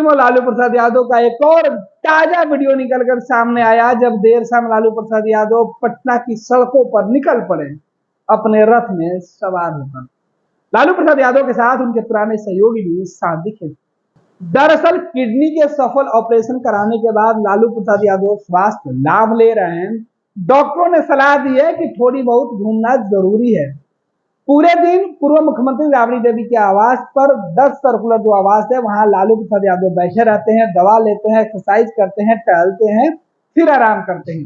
Supremo Lalu Prasad Yadav का एक और ताजा वीडियो निकलकर सामने आया, जब देर शाम लालू प्रसाद यादव पटना की सड़कों पर निकल पड़े अपने रथ में सवार होकर। लालू प्रसाद यादव के साथ उनके पुराने सहयोगी भी साथ दिखे। दरअसल किडनी के सफल ऑपरेशन कराने के बाद लालू प्रसाद यादव स्वास्थ्य लाभ ले रहे हैं। डॉक्टरों ने सलाह दी है कि थोड़ी बहुत घूमना जरूरी है। पूरे दिन पूर्व मुख्यमंत्री राबड़ी देवी के आवास पर 10 सर्कुलर जो आवास है वहां लालू प्रसाद यादव बैठे रहते हैं, दवा लेते हैं, एक्सरसाइज करते हैं, टहलते हैं, फिर आराम करते हैं।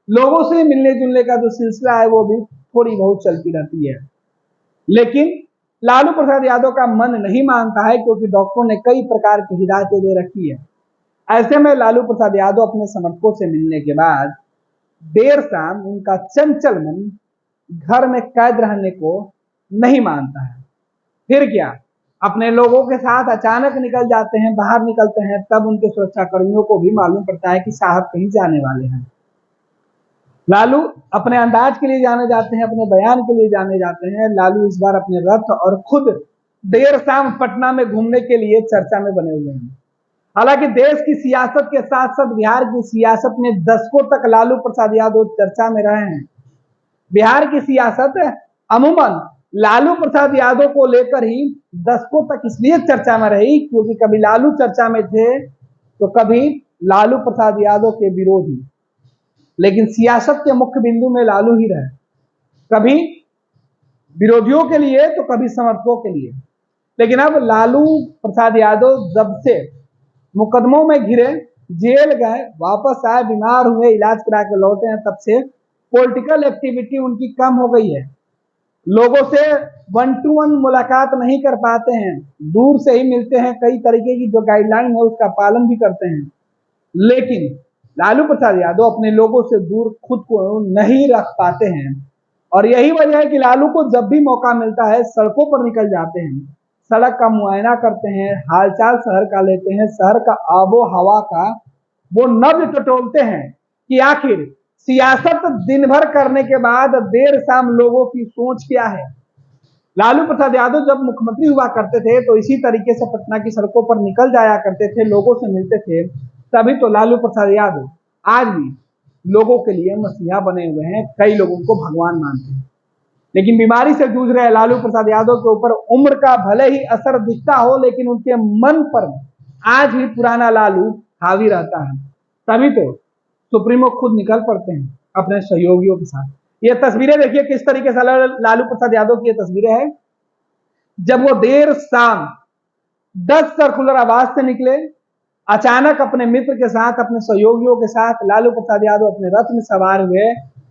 लोगों से मिलने जुलने का जो सिलसिला है वो भी थोड़ी बहुत चलती रहती है, लेकिन लालू प्रसाद यादव का मन नहीं मानता है, क्योंकि डॉक्टरों ने कई प्रकार की हिदायतें दे रखी है। ऐसे में लालू प्रसाद यादव अपने समर्थकों से मिलने के बाद देर शाम उनका चंचल मन घर में कैद रहने को नहीं मानता है। फिर क्या, अपने लोगों के साथ अचानक निकल जाते हैं, बाहर निकलते हैं। तब उनके सुरक्षा कर्मियों को भी मालूम पड़ता है कि साहब कहीं जाने वाले हैं। लालू अपने अंदाज के लिए जाने जाते हैं, अपने बयान के लिए जाने जाते हैं। लालू इस बार अपने रथ और खुद देर शाम पटना में घूमने के लिए चर्चा में बने हुए हैं। हालांकि देश की सियासत के साथ साथ बिहार की सियासत में दशकों तक लालू प्रसाद यादव चर्चा में रहे हैं। बिहार की सियासत अमूमन लालू प्रसाद यादव को लेकर ही दशकों तक इसलिए चर्चा में रही, क्योंकि कभी लालू चर्चा में थे तो कभी लालू प्रसाद यादव के विरोधी, लेकिन सियासत के मुख्य बिंदु में लालू ही रहे, कभी विरोधियों के लिए तो कभी समर्थकों के लिए। लेकिन अब लालू प्रसाद यादव जब से मुकदमों में घिरे, जेल गए, वापस आए, बीमार हुए, इलाज करा के लौटे हैं, तब से पॉलिटिकल एक्टिविटी उनकी कम हो गई है। लोगों से 1-to-1 मुलाकात नहीं कर पाते हैं, दूर से ही मिलते हैं, कई तरीके की जो गाइडलाइन है उसका पालन भी करते हैं। लेकिन लालू प्रसाद यादव अपने लोगों से दूर खुद को नहीं रख पाते हैं, और यही वजह है कि लालू को जब भी मौका मिलता है सड़कों पर निकल जाते हैं, सड़क का मुआयना करते हैं, हालचाल शहर का लेते हैं, शहर का आबो हवा का वो नब्ज टटोलते हैं कि आखिर सियासत दिन भर करने के बाद देर शाम लोगों की सोच क्या है। लालू प्रसाद यादव जब मुख्यमंत्री हुआ करते थे तो इसी तरीके से पटना की सड़कों पर निकल जाया करते थे, लोगों से मिलते थे। तभी तो लालू प्रसाद यादव आज भी लोगों के लिए मसीहा बने हुए हैं, कई लोगों को भगवान मानते हैं। लेकिन बीमारी से जूझ रहे लालू प्रसाद यादव के ऊपर उम्र का भले ही असर दिखता हो, लेकिन उनके मन पर आज भी पुराना लालू हावी रहता है। तभी तो सुप्रीमो खुद निकल पड़ते हैं अपने सहयोगियों के साथ। ये तस्वीरें देखिए किस तरीके से लालू प्रसाद यादव की ये तस्वीरें हैं, जब वो देर शाम 10 सर्कुलर आवास से निकले, अचानक अपने मित्र के साथ, अपने सहयोगियों के साथ लालू प्रसाद यादव अपने रथ में सवार हुए।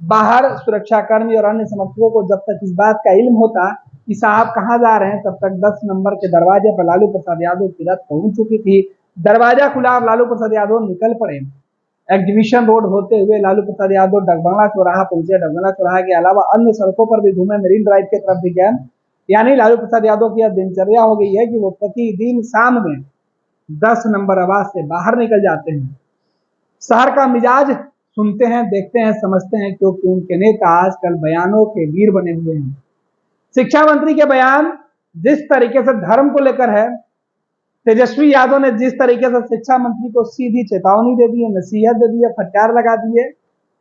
बाहर सुरक्षाकर्मी और अन्य समर्थकों को जब तक इस बात का इल्म होता कि साहब कहां जा रहे हैं, तब तक 10 नंबर के दरवाजे पर लालू प्रसाद यादव की रथ पहुंच चुकी थी। दरवाजा खुला और लालू प्रसाद यादव निकल पड़े। एग्जीबिशन रोड होते हुए लालू प्रसाद यादव डगबंगला चौराहा पहुंचे। डगबंगला चौराहा के अलावा अन्य सड़कों पर भी घूमे, मरीन ड्राइव की तरफ भी गए। यानी लालू प्रसाद यादव की यह दिनचर्या हो गई है कि वो प्रतिदिन शाम में 10 नंबर आवास से बाहर निकल जाते हैं, शहर का मिजाज सुनते हैं, देखते हैं, समझते हैं, क्योंकि उनके नेता आजकल बयानों के वीर बने हुए हैं। शिक्षा मंत्री के बयान जिस तरीके से धर्म को लेकर है, तेजस्वी यादव ने जिस तरीके से शिक्षा मंत्री को सीधी चेतावनी दे दी है, नसीहत दे दी है, फटकार लगा दी है।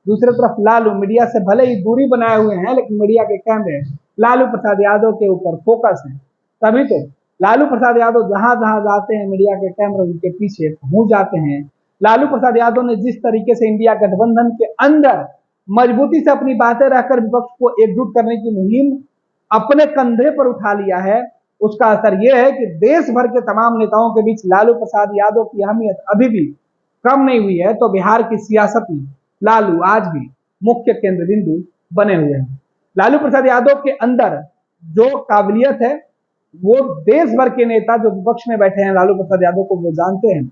दूसरी तरफ लालू मीडिया से भले ही दूरी बनाए हुए हैं, लेकिन मीडिया के कैमरे लालू प्रसाद यादव के ऊपर फोकस है। तभी तो लालू प्रसाद यादव जहां जहां जाते हैं मीडिया के कैमरे उनके पीछे पहुंच जाते हैं। लालू प्रसाद यादव ने जिस तरीके से इंडिया गठबंधन के अंदर मजबूती से अपनी बातें रखकर विपक्ष को एकजुट करने की मुहिम अपने कंधे पर उठा लिया है, उसका असर यह है कि देश भर के तमाम नेताओं के बीच लालू प्रसाद यादव की अहमियत अभी भी कम नहीं हुई है। तो बिहार की सियासत में लालू आज भी मुख्य केंद्र बिंदु बने हुए हैं। लालू प्रसाद यादव के अंदर जो काबिलियत है वो देश भर के नेता जो विपक्ष में बैठे हैं लालू प्रसाद यादव को वो जानते हैं।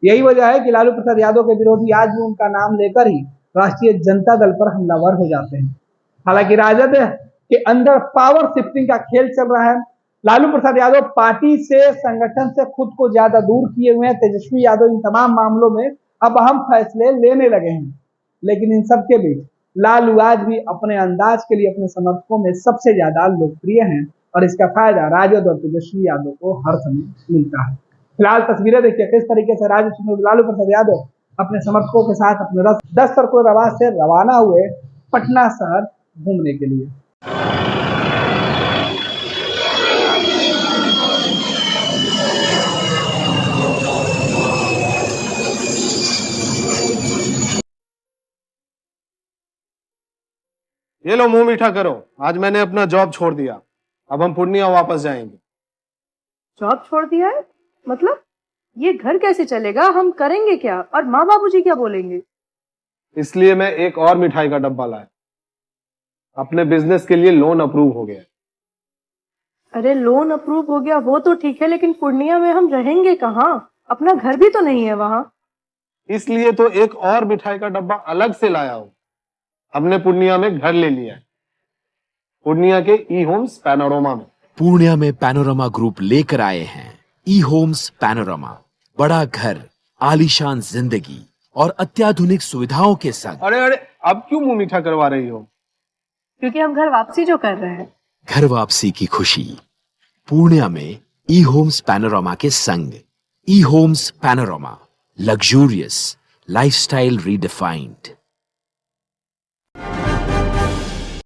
यही वजह है कि लालू प्रसाद यादव के विरोधी आज भी उनका नाम लेकर ही राष्ट्रीय जनता दल पर हमलावर हो जाते हैं। हालांकि राजद के अंदर पावर शिफ्टिंग का खेल चल रहा है। लालू प्रसाद यादव पार्टी से, संगठन से खुद को ज्यादा दूर किए हुए हैं। तेजस्वी यादव इन तमाम मामलों में अब अहम फैसले लेने लगे हैं, लेकिन इन सबके बीच लालू आज भी अपने अंदाज के लिए अपने समर्थकों में सबसे ज्यादा लोकप्रिय हैं, और इसका फायदा राजद और तेजस्वी यादव को हर समय मिलता है। फिलहाल तस्वीरें देखिए किस तरीके से लालू प्रसाद यादव अपने समर्थकों के साथ अपने रथ 10 सर्कुलर आवाज से रवाना हुए पटना शहर घूमने के लिए। ये लो मुंह मीठा करो, आज मैंने अपना जॉब छोड़ दिया, अब हम पूर्णिया वापस जाएंगे। जॉब छोड़ दिया है? मतलब ये घर कैसे चलेगा? हम करेंगे क्या? और माँ बाबूजी क्या बोलेंगे? इसलिए मैं एक और मिठाई का डब्बा लाया, अपने बिजनेस के लिए लोन अप्रूव हो गया। अरे लोन अप्रूव हो गया वो तो ठीक है, लेकिन पूर्णिया में हम रहेंगे कहाँ? अपना घर भी तो नहीं है वहां। इसलिए तो एक और मिठाई का डब्बा अलग से लाया हूं। हमने पूर्णिया में घर ले लिया है, पूर्णिया के ई होम्स पैनोरमा में। पूर्णिया में पैनोरमा ग्रुप लेकर आए हैं ई होम्स पैनोरमा, बड़ा घर, आलीशान जिंदगी और अत्याधुनिक सुविधाओं के संग। अरे अरे, अब क्यों मुंह मीठा करवा रही हो? क्योंकि हम घर वापसी जो कर रहे हैं। घर वापसी की खुशी पूर्णिया में ई होम्स पैनोरमा के संग। ई homes panorama, luxurious lifestyle redefined.